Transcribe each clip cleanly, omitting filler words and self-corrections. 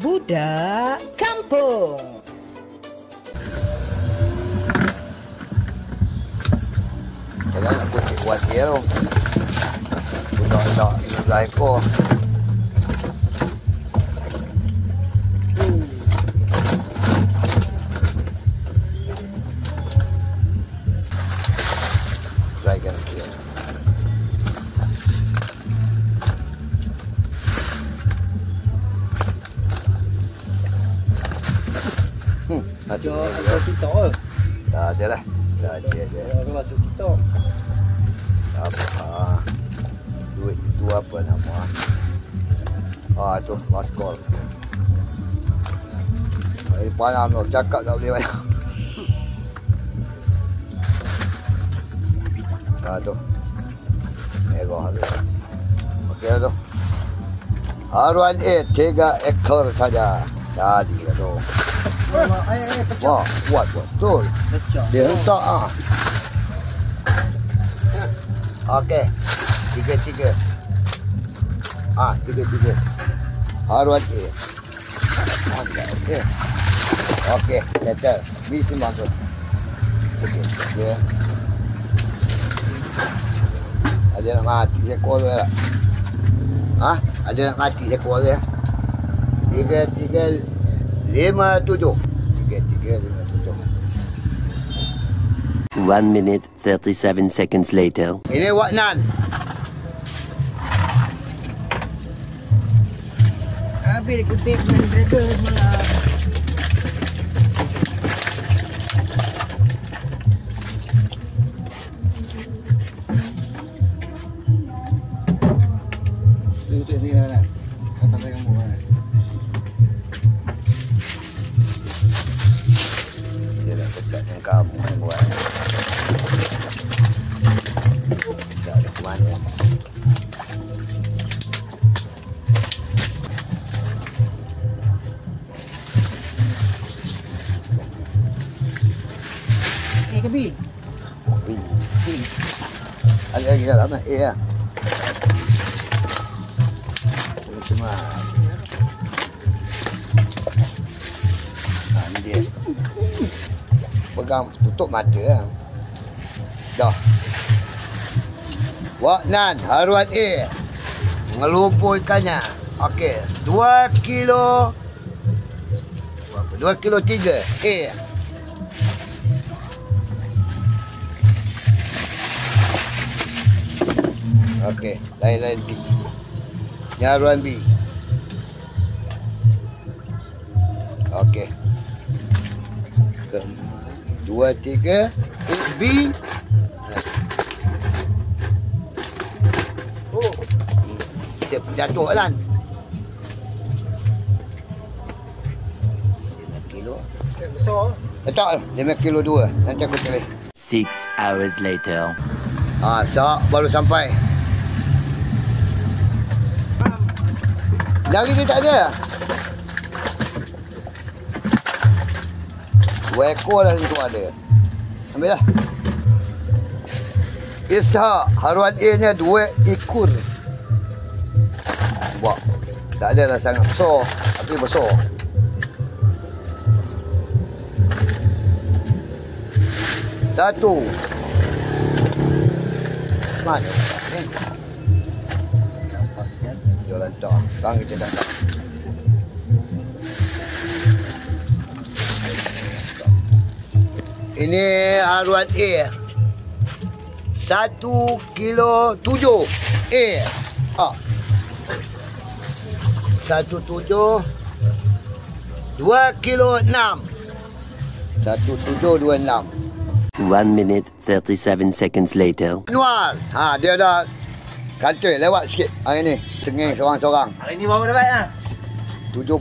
Budak Kampung. Jangan nak putih kuat dia tu. Budak-budak ini belah ekor. Raikan dia. Ada TikTok ke? Dah ada lah. Dah ada je. Ada masuk TikTok. Apa? Duit itu apa nama? Tu maskol. Ini panah tu cakap tak boleh bayar. Tu. Ekor tu. Okey tu. Haruan 3 ekor saja. Jadi tu. Pecah. Wah, kuat betul. Pecah. Dia hentak ah. Okey. 3. Tiga. Haruan A. Okey. Okey, settle. Mesti masuk. Okey, dia. Ada nak mati ekor tu tak? Ada nak mati ekor tu ya? 3, 5, 7. 3, 5, 7. 1 minute 37 seconds later. Ini Wak Nan. Habis dia kutip main trader semalam. Kutip sini lah. Kata saya kamu lah. Dia dah dekat dengan kamu yang buat. Tak ada ke mana. Ke B? B. Ada lagi dalam A lah. Cuma. Ni dia. Pegang, tutup mata lah. Dah. Wak Nan, haruan A. Mengelumpur ikannya. Okey, 2 kilo. Berapa? 2 kilo 3. A. Okey, lain-lain B. Ni haruan B. Okey. 2, 3. B. Oh. Dia jatuh kan? 5 kilo. Besar. Tak, 5 kilo 2. Nanti aku tulis. 6 hours later. Syak baru sampai. Lari ni tak ada. 2 ekor dah tu ada. Ambil lah. Ishak, haruan A nya 2 ekor. Wah, tak ada lah sangat besar. Tapi besar. Satu. Mana? Jalan tak. Sekarang kita dah tak. Ini haruan A. 1 kilo 7. A. 1,7. 2 kilo 6. 1,726. 1 minute 37 seconds later. Anwar. Dia dah kantor lewat sikit hari ni. Tengah seorang-seorang. Hari ni baru dapat lah. 71.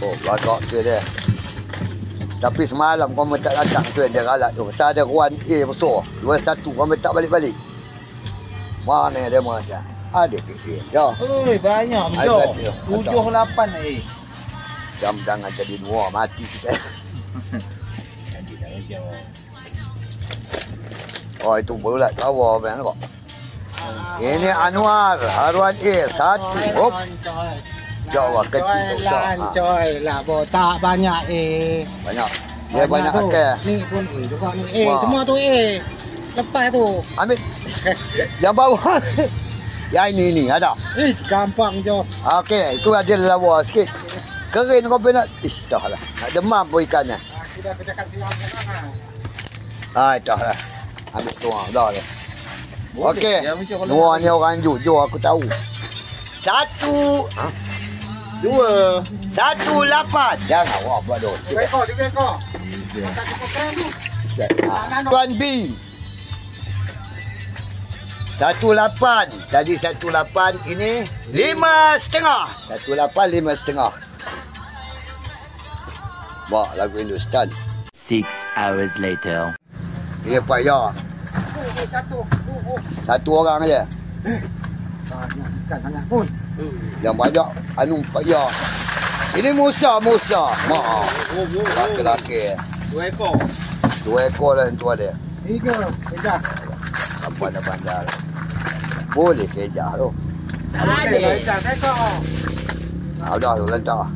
Oh, bagak tu dia. Tapi semalam kau tak datang tu yang dia ralat tu. Pasal ada ruan A besar. 21 kau tak balik-balik. Mana dia macam? Ada fikir. Ya. Oi, banyak Ada betul. betul. 7, 8 Jam jangan jadi dua mati kita. Jadi dah jam. Oh, itu bulat lawa bang kok. Ini Anwar, haruan A 1. Hop. Jauh kecil Coy besar. coy lah botak banyak Banyak. Dia banyak tu. akal. Ni pun juga ni Wah. semua tu lepas tu. Ambil. Yang bawah. Yang ini ada. Gampang je. Okey, itu ada lawa sikit. Kering kau nak. Dah lah. Nak demam pun ikannya. Sudah kerja kasih orang. Dah lah. Ambil tuang dah lah. Okey. Dua ni orang jujur aku tahu. 1-8. Jangan awak buat dulu. 3 ekor. Tuan B. 18. Tadi 18 ini 5,5. 18 5,5. Bawa lagu Hindustan. 6 hours later. Ini Pak Ya. Satu orang aja. Ikan banyak pun. Yang banyak anu Pak Ya. Ini Musa. Maaf. Laki-laki. 2 ekor. 2 ekor lah tu ada. 3. Kejar. Apa dah bandar. Boleh kejar tu. Ada. Ekor. Dah tu letak.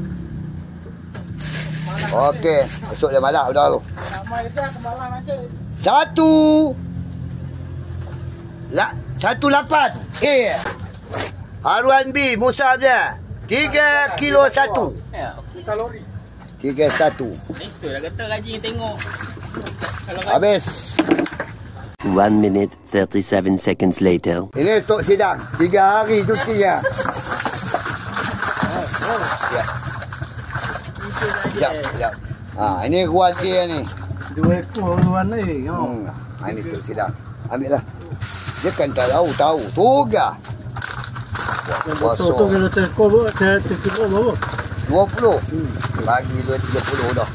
Okey, esok dia malak dah tu. Ramai dah kemalang nanti. 1-8. Haruan B, Musa dia. 3 kilo 1. Kita lori. 3-1. Itu dah kata rajin tengok. Kalau Habis. 1 minute 37 seconds later. Ini untuk sidang. 3 hari cuti ya. Sekejap. Ini ruan dia ni. 2 ekor luar ni. Ini untuk sidang. Ambil lah. Dia kan tak tahu. Tugas. Betul tu kalau tekor bawa. 20. Bagi 2-30 dah.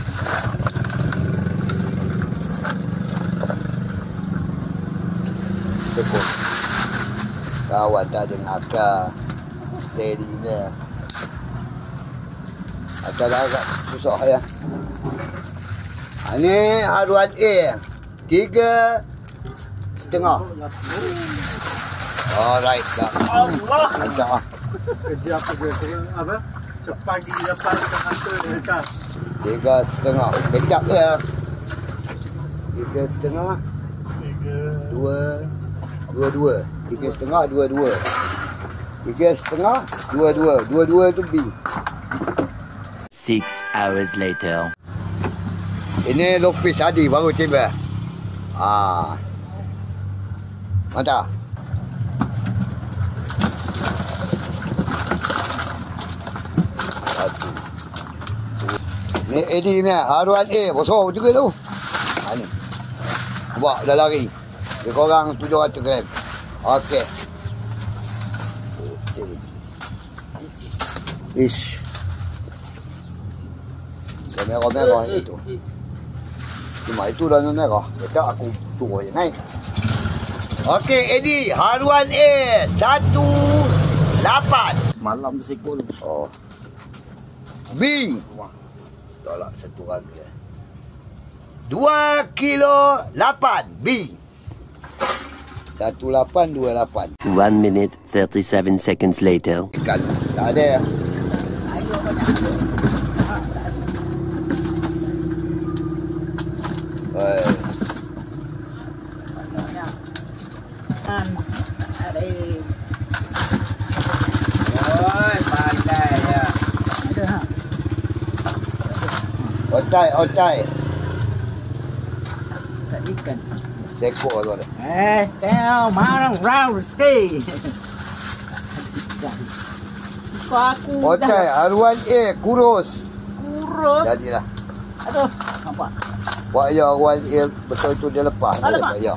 Tekor. Kawan tak ada akal. Steady ni. Akal agak susah ya. Ini haruan A. 3,5. Alright dah. Allah. Macam Kerja apa? Sepagi dapat hantar dekat. 3,5. Kejap dia. 3,5. 2. 3,5 22. 3,5 22. 22 tu B. 6 hours later. Ini Lopis Hadi baru tiba. Mantap. Satu. Ni Eddie ni, haruan A, besar juga tu. Ni. Buat dah lari. Dia korang 700 gram. Okey. Ish. Merah-merah itu. Cuma itu dah merah. Dekat aku turun je naik. Okey, Eddie. Haruan A. 1-8. Malam bersekol. Oh. B. Tolak satu harga. 2 kilo 8. B. 1828. 1 minute 37 seconds later. Ikan tak ada. Pandai ya. Otai. Tak ikan. Sekor tu ada. Tengok marang round rezeki. Aku Otai, haruan A. Kurus. kurus. Jadilah. Aduh, nampak. Pak Ya haruan A. Betul tu dia lepas. Lepas? Pak Ya.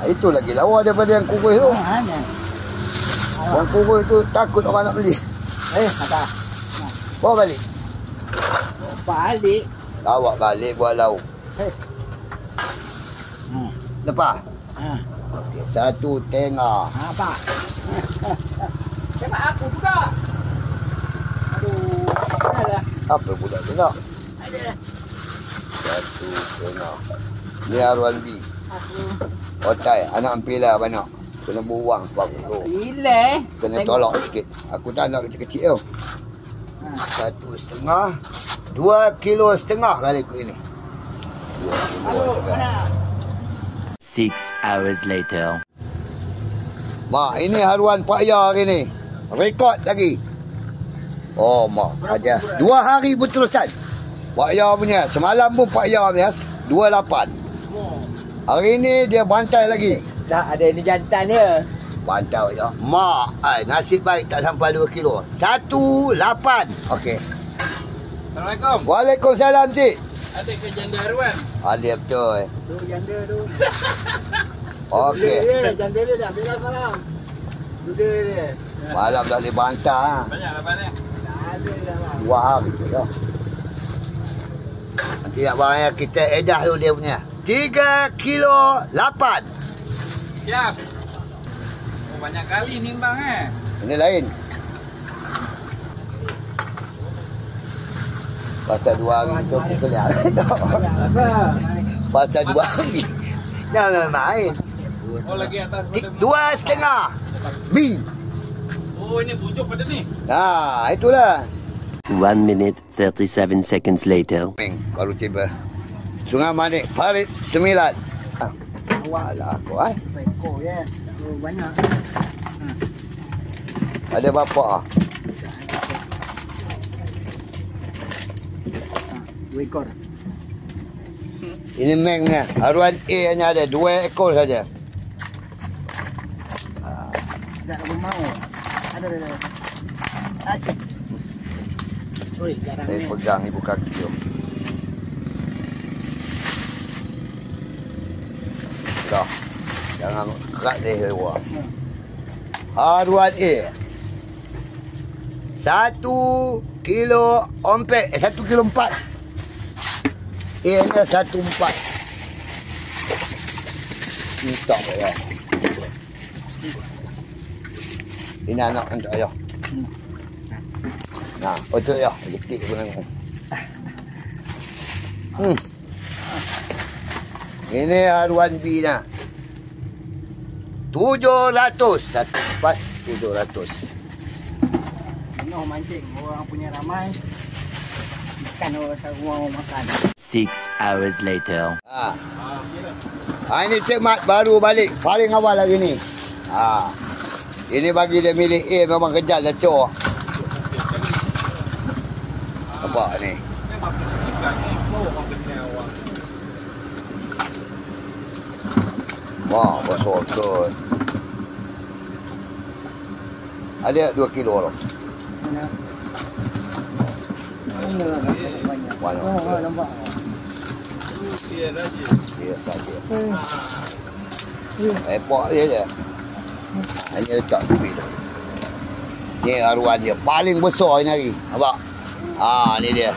Itu lagi lawa daripada yang kurus tu. Hanya. Yang kurus tu takut orang nak beli. Apa? Bawa balik. Balik. Bawa balik buat lauk. Lepas. Okey, 1 tengah. Apa? Tembak aku juga. Aduh, ada. Apa budak tengah? Ada. 1 tengah. Ni haruan B. Aku. Otai, anak ampila banyak. Kena buang sebab tu. Ile. Kena tolak sikit. Aku tak nak kecil-kecil tau. 1,5. 2,5 kilo kali ikut ini. 2 kilo. 6 hours later. Mak, ini haruan Pak Ya hari ni. Rekod lagi. Oh, mak. Aja. 2 hari berterusan. Pak Ya punya. Semalam pun Pak Ya punya. 28. Hari ni dia bantai lagi. Tak ada ni jantan dia. Bantai ya. Mak, nasib baik tak sampai 2 kilo. 18. Okey. Assalamualaikum. Waalaikumsalam, cik. Ada ke janda haruan? Ada betul. Tu janda tu. Okey. Janda dia dah ambil malam. Duda dia. Malam dah boleh bantah. Banyak lapannya. Tak ada dah lah. 2 hari tu dah. Nanti nak bayar kita edah dulu dia punya. 3 kilo 8. Siap. Oh, banyak kali nimbang Ini lain. Pasal 2 hari tu kelihatan. Pasal 2 hari. Jangan main. Oh, lagi atas pada 2,5 B. Oh, ini bujuk pada ni. Nah, itulah. 1 minute 37 seconds later. Baru tiba. Sungai Manik, Farid 9. Alah aku Ekor ya. Tu banyak. Ada bapa 2 ekor. Ini Meng ni. Haruan A hanya ada 2 ekor saja. Tak ada mau. Ada. Ada. Oi, jarang Saya ni. pegang ibu kaki tu. Dah. Jangan kerat dia luar. Haruan A. 1 kilo ompek. 1 kilo 4. A ni 1,4. Minta ya. Ini anak untuk ayah. Nah, untuk ayah. Getik pun tengok. Ini haruan B dah. 700. 1,4. 700. Noh mancing orang punya ramai. Ikan orang makan. 6 hours later. Ini Cik Mat baru balik. Paling awal lagi ni. Ini bagi dia milik A memang kejap dah cor. Nampak ni. Wah, besar betul. Ada 2 kilo tu. Banyak. Banyak. Nampak. Dia saja. Epok dia je. Hanya letak tepi tu. Ni haruan dia. Paling besar ni hari. Nampak? Ni dia.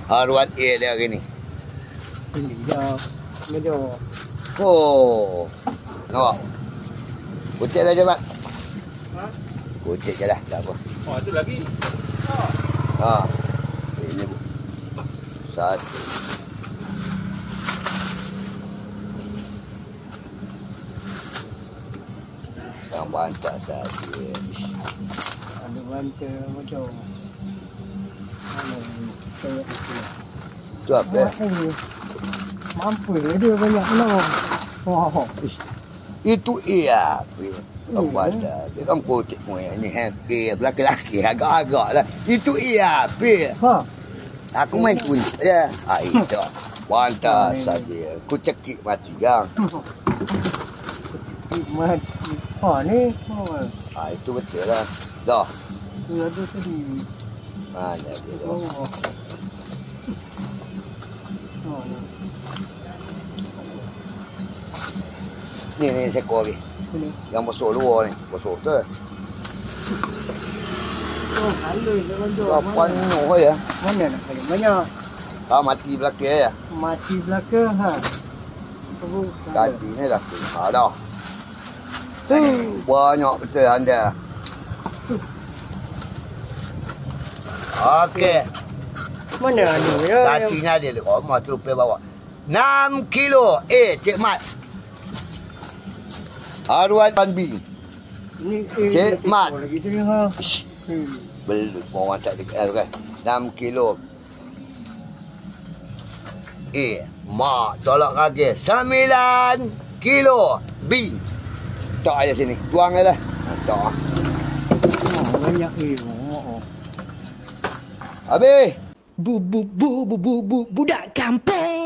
Haruan A dia hari ni. Ini dia. Mejo. Oh. Nampak? Kucik dah je, Mat. Kucik je lah. Tak apa. Oh, itu lagi. Ini 1. Yang bantak saja. Ada banca macam. Itu apa? Mampu dia banyak penolong. Wah. Itu iya. Apa ada? Dia kan putih moyang ni. A lelaki agak-agak lah. Itu iya. Aku main pun. Ya. Itu. Bantak saja. Ku cekik mati gang. Mati. Ni. Itu betul lah. Dah. Dia ada tadi. Mana dia tu? Ni seekor lagi. Sini. Yang besar luar ni. Besar tu. Oh, halus dengan tu. Lapan nuh ya. Mana nak kali? Banyak. Mati belakang ya. Mati belakang Kaki ni dah. Dah. Banyak betul anda. Okey. Mana ni ya? Kakinya dia dekat rumah terus pergi bawa. 6 kilo. Cik Mat. Haruan B. Cik Mat. Lagi tu ha. Belum orang tak dekat kan. 6 kilo. Mak tolak kaki 9 kilo. B. Tak aja sini. Tuang je lah. Tak. Banyak Habis. Budak kampung.